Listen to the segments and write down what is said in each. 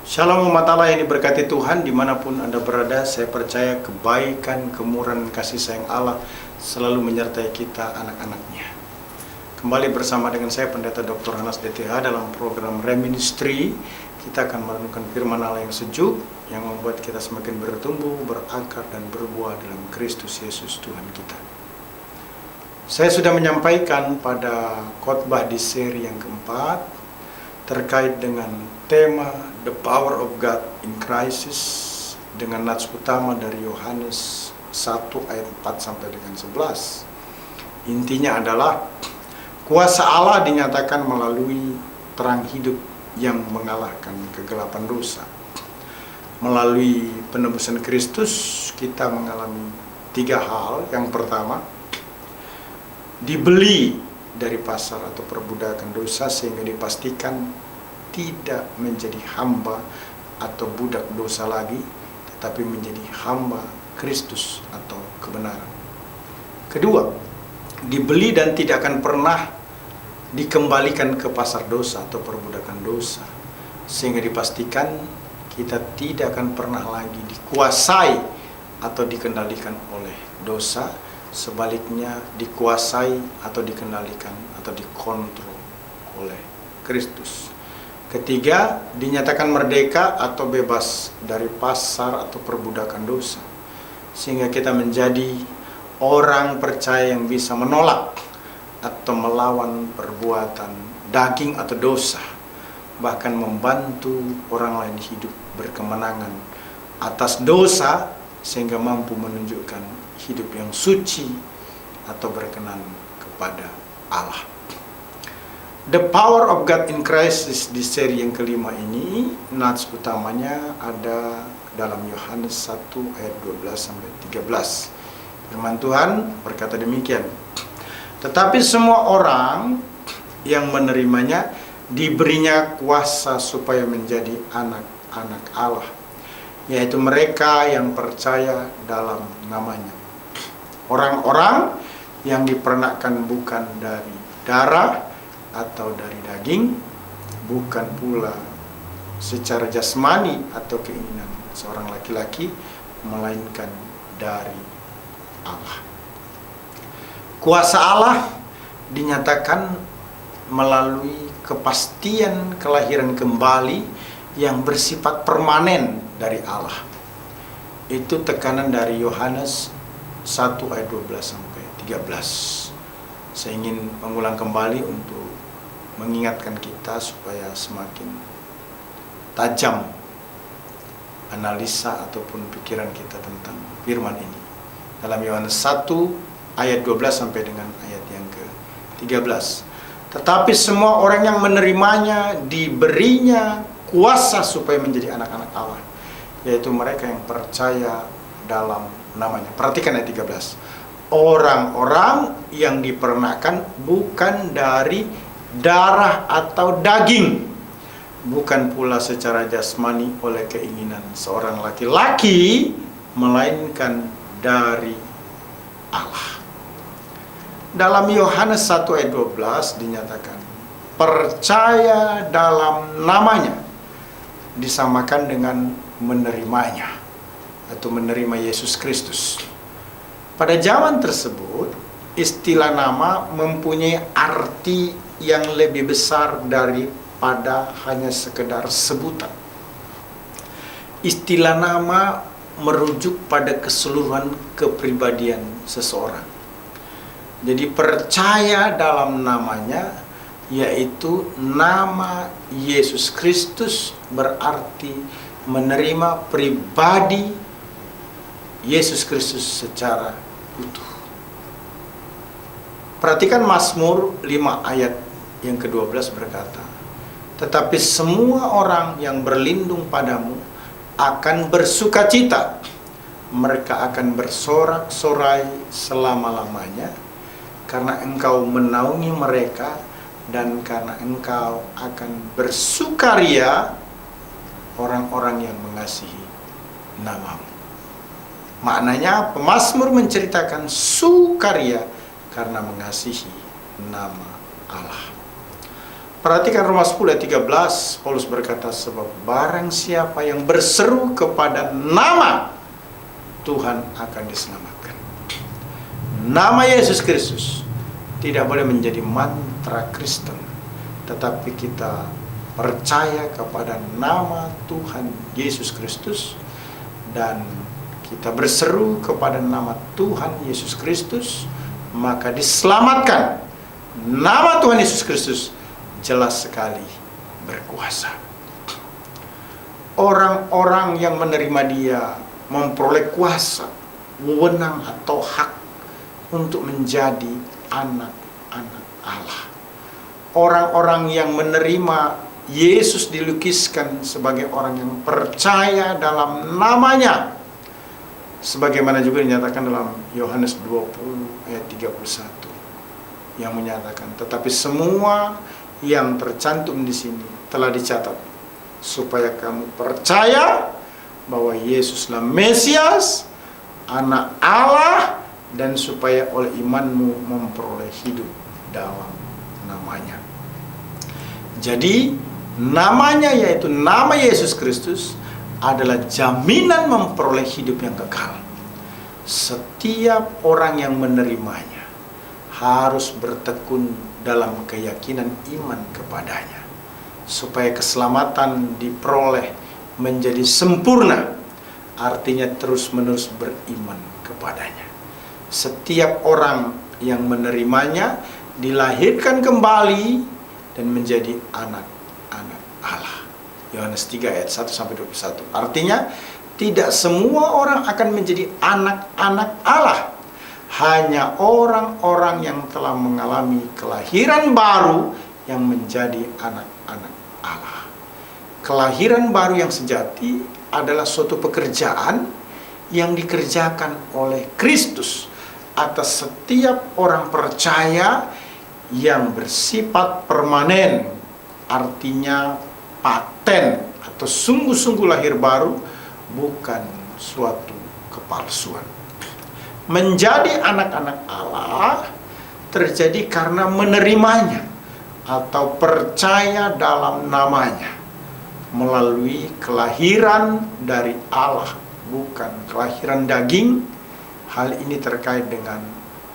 Shalom umat Allah yang diberkati Tuhan dimanapun Anda berada. Saya percaya kebaikan, kemurahan, kasih sayang Allah selalu menyertai kita anak-anaknya. Kembali bersama dengan saya Pendeta Dr. Hanas DTH dalam program Reministry. Kita akan merenungkan firman Allah yang sejuk, yang membuat kita semakin bertumbuh, berakar dan berbuah dalam Kristus Yesus Tuhan kita. Saya sudah menyampaikan pada khotbah di seri yang keempat terkait dengan tema The Power of God in Crisis dengan nats utama dari Yohanes 1 ayat 4 sampai dengan 11. Intinya adalah kuasa Allah dinyatakan melalui terang hidup yang mengalahkan kegelapan dosa. Melalui penebusan Kristus kita mengalami 3 hal. Yang pertama, dibeli dari pasar atau perbudakan dosa sehingga dipastikan tidak menjadi hamba atau budak dosa lagi, tetapi menjadi hamba Kristus atau kebenaran. Kedua, dibeli dan tidak akan pernah dikembalikan ke pasar dosa atau perbudakan dosa, sehingga dipastikan kita tidak akan pernah lagi dikuasai atau dikendalikan oleh dosa. Sebaliknya dikuasai atau dikendalikan atau dikontrol oleh Kristus. Ketiga, dinyatakan merdeka atau bebas dari pasar atau perbudakan dosa, sehingga kita menjadi orang percaya yang bisa menolak atau melawan perbuatan daging atau dosa, bahkan membantu orang lain hidup berkemenangan atas dosa sehingga mampu menunjukkan hidup yang suci atau berkenan kepada Allah. The Power of God in Crisis di seri yang kelima ini, nats utamanya ada dalam Yohanes 1 ayat 12 sampai 13. Firman Tuhan berkata demikian. Tetapi semua orang yang menerimanya diberinya kuasa supaya menjadi anak-anak Allah, yaitu mereka yang percaya dalam namanya. Orang-orang yang dipernakkan bukan dari darah atau dari daging, bukan pula secara jasmani atau keinginan seorang laki-laki, melainkan dari Allah. Kuasa Allah dinyatakan melalui kepastian kelahiran kembali yang bersifat permanen dari Allah. Itu tekanan dari Yohanes 1 ayat 12 sampai 13. Saya ingin mengulang kembali untuk mengingatkan kita supaya semakin tajam analisa ataupun pikiran kita tentang firman ini. Dalam Yohanes 1 ayat 12 sampai dengan ayat yang ke-13. Tetapi semua orang yang menerimanya diberinya kuasa supaya menjadi anak-anak Allah, yaitu mereka yang percaya dalam namanya. Perhatikan ayat 13. Orang-orang yang dipernakkan bukan dari darah atau daging, bukan pula secara jasmani oleh keinginan seorang laki-laki, melainkan dari Allah. Dalam Yohanes 1 ayat 12 dinyatakan percaya dalam namanya disamakan dengan menerimanya atau menerima Yesus Kristus. Pada zaman tersebut, istilah nama mempunyai arti yang lebih besar daripada hanya sekedar sebutan. Istilah nama merujuk pada keseluruhan kepribadian seseorang. Jadi percaya dalam namanya, yaitu nama Yesus Kristus, berarti menerima pribadi Yesus Kristus secara utuh. Perhatikan Mazmur 5 ayat yang ke-12 berkata, tetapi semua orang yang berlindung padamu akan bersukacita, mereka akan bersorak-sorai selama-lamanya, karena engkau menaungi mereka dan karena engkau akan bersukaria orang-orang yang mengasihi namamu. Maknanya pemazmur menceritakan sukaria karena mengasihi nama Allah. Perhatikan Roma 10 ayat 13, Paulus berkata, sebab barang siapa yang berseru kepada nama Tuhan akan diselamatkan. Nama Yesus Kristus tidak boleh menjadi mantra Kristen, tetapi kita percaya kepada nama Tuhan Yesus Kristus dan kita berseru kepada nama Tuhan Yesus Kristus, maka diselamatkan. Nama Tuhan Yesus Kristus jelas sekali berkuasa. Orang-orang yang menerima Dia memperoleh kuasa, wewenang atau hak untuk menjadi anak-anak Allah. Orang-orang yang menerima Yesus dilukiskan sebagai orang yang percaya dalam namanya, sebagaimana juga dinyatakan dalam Yohanes 20 ayat 31 yang menyatakan, tetapi semua yang tercantum di sini telah dicatat supaya kamu percaya bahwa Yesuslah Mesias, Anak Allah, dan supaya oleh imanmu memperoleh hidup dalam namanya. Jadi namanya, yaitu nama Yesus Kristus, adalah jaminan memperoleh hidup yang kekal. Setiap orang yang menerimanya harus bertekun dalam keyakinan iman kepadanya, supaya keselamatan diperoleh menjadi sempurna, artinya terus-menerus beriman kepadanya. Setiap orang yang menerimanya dilahirkan kembali dan menjadi anak-anak Allah. Yohanes 3 ayat 1-21. Artinya tidak semua orang akan menjadi anak-anak Allah. Hanya orang-orang yang telah mengalami kelahiran baru yang menjadi anak-anak Allah. Kelahiran baru yang sejati adalah suatu pekerjaan yang dikerjakan oleh Kristus atas setiap orang percaya yang bersifat permanen, artinya paten atau sungguh-sungguh lahir baru, bukan suatu kepalsuan. Menjadi anak-anak Allah terjadi karena menerimanya atau percaya dalam namanya melalui kelahiran dari Allah, bukan kelahiran daging. Hal ini terkait dengan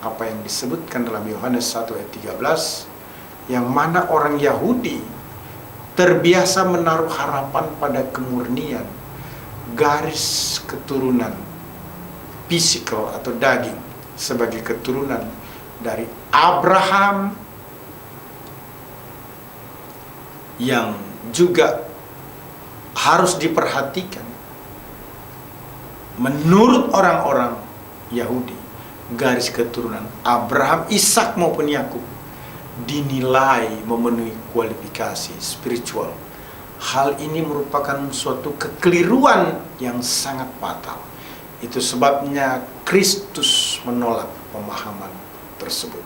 apa yang disebutkan dalam Yohanes 1 ayat 13, yang mana orang Yahudi terbiasa menaruh harapan pada kemurnian garis keturunan fisikal atau daging sebagai keturunan dari Abraham, yang juga harus diperhatikan menurut orang-orang Yahudi. Garis keturunan Abraham, Ishak maupun Yakub dinilai memenuhi kualifikasi spiritual. Hal ini merupakan suatu kekeliruan yang sangat fatal. Itu sebabnya Kristus menolak pemahaman tersebut.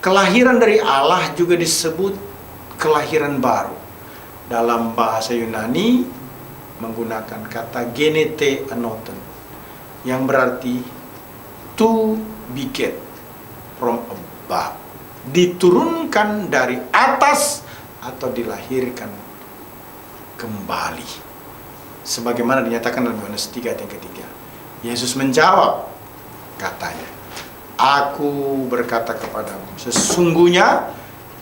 Kelahiran dari Allah juga disebut kelahiran baru. Dalam bahasa Yunani menggunakan kata genete anoten, yang berarti to beget from above, diturunkan dari atas atau dilahirkan kembali. Sebagaimana dinyatakan dalam Yohanes 3 ayat yang ketiga. Yesus menjawab, katanya, aku berkata kepadamu, sesungguhnya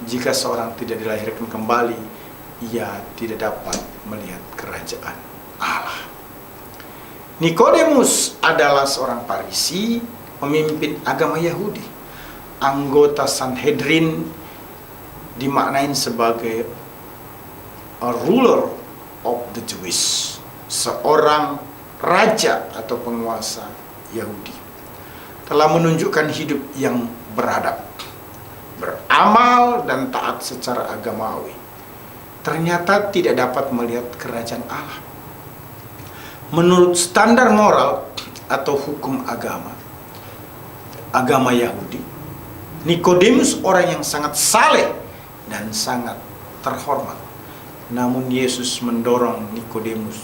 jika seorang tidak dilahirkan kembali, ia tidak dapat melihat kerajaan Allah. Nikodemus adalah seorang Farisi, pemimpin agama Yahudi. Anggota Sanhedrin, dimaknain sebagai a ruler of the Jewish, seorang raja atau penguasa Yahudi. Telah menunjukkan hidup yang beradab, beramal dan taat secara agamawi. Ternyata tidak dapat melihat kerajaan Allah. Menurut standar moral atau hukum agama Yahudi, Nikodemus orang yang sangat saleh dan sangat terhormat. Namun Yesus mendorong Nikodemus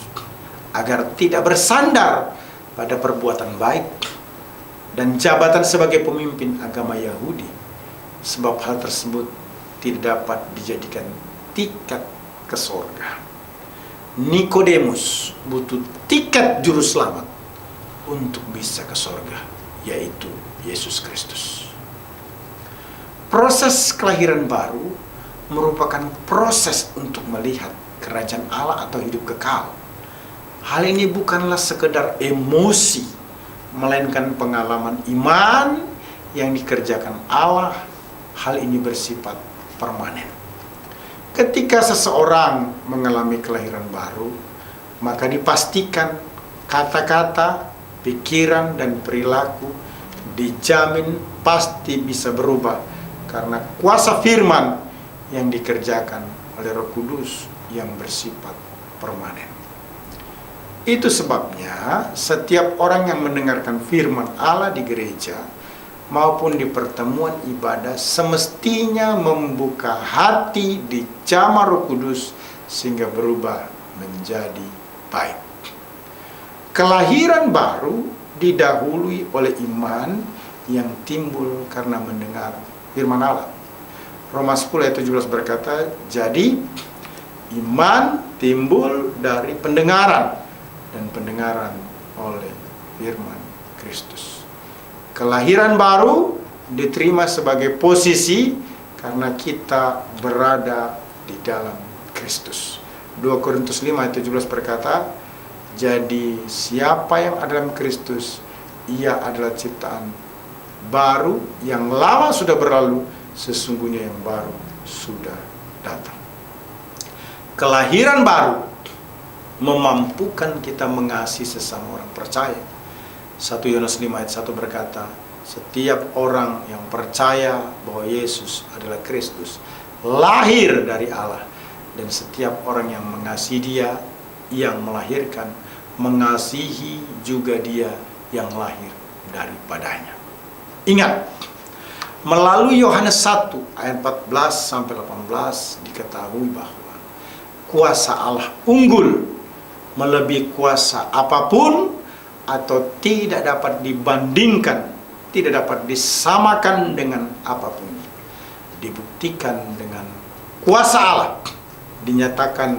agar tidak bersandar pada perbuatan baik dan jabatan sebagai pemimpin agama Yahudi, sebab hal tersebut tidak dapat dijadikan tiket ke sorga. Nikodemus butuh tiket juru selamat untuk bisa ke sorga, yaitu Yesus Kristus. Proses kelahiran baru merupakan proses untuk melihat kerajaan Allah atau hidup kekal. Hal ini bukanlah sekedar emosi, melainkan pengalaman iman yang dikerjakan Allah. Hal ini bersifat permanen. Ketika seseorang mengalami kelahiran baru, maka dipastikan kata-kata, pikiran, dan perilaku dijamin pasti bisa berubah karena kuasa firman yang dikerjakan oleh Roh Kudus yang bersifat permanen. Itu sebabnya setiap orang yang mendengarkan firman Allah di gereja maupun di pertemuan ibadah semestinya membuka hati dijamah Roh Kudus sehingga berubah menjadi baik. Kelahiran baru didahului oleh iman yang timbul karena mendengar firman Allah. Roma 10 ayat 17 berkata, jadi iman timbul dari pendengaran, dan pendengaran oleh firman Kristus. Kelahiran baru diterima sebagai posisi karena kita berada di dalam Kristus. 2 Korintus 5 ayat 17 berkata, jadi siapa yang ada dalam Kristus, ia adalah ciptaan baru, yang lama sudah berlalu, sesungguhnya yang baru sudah datang. Kelahiran baru memampukan kita mengasihi sesama orang percaya. 1 Yohanes 5 ayat 1 berkata, setiap orang yang percaya bahwa Yesus adalah Kristus lahir dari Allah, dan setiap orang yang mengasihi Dia yang melahirkan, mengasihi juga Dia yang lahir daripadanya. Ingat, melalui Yohanes 1 ayat 14 sampai 18 diketahui bahwa kuasa Allah unggul melebihi kuasa apapun atau tidak dapat dibandingkan, tidak dapat disamakan dengan apapun. Dibuktikan dengan kuasa Allah, dinyatakan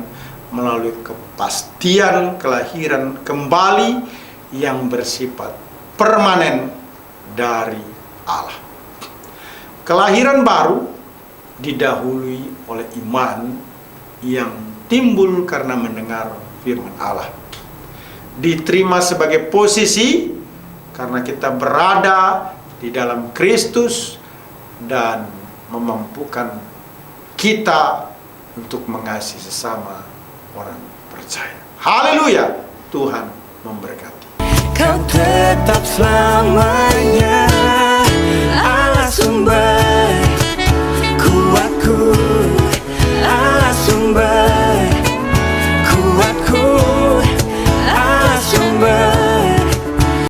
melalui kepastian kelahiran kembali yang bersifat permanen dari Allah. Kelahiran baru didahului oleh iman yang timbul karena mendengar firman Allah. Diterima sebagai posisi karena kita berada di dalam Kristus dan memampukan kita untuk mengasihi sesama orang percaya. Haleluya, Tuhan memberkati. Kau tetap selamanya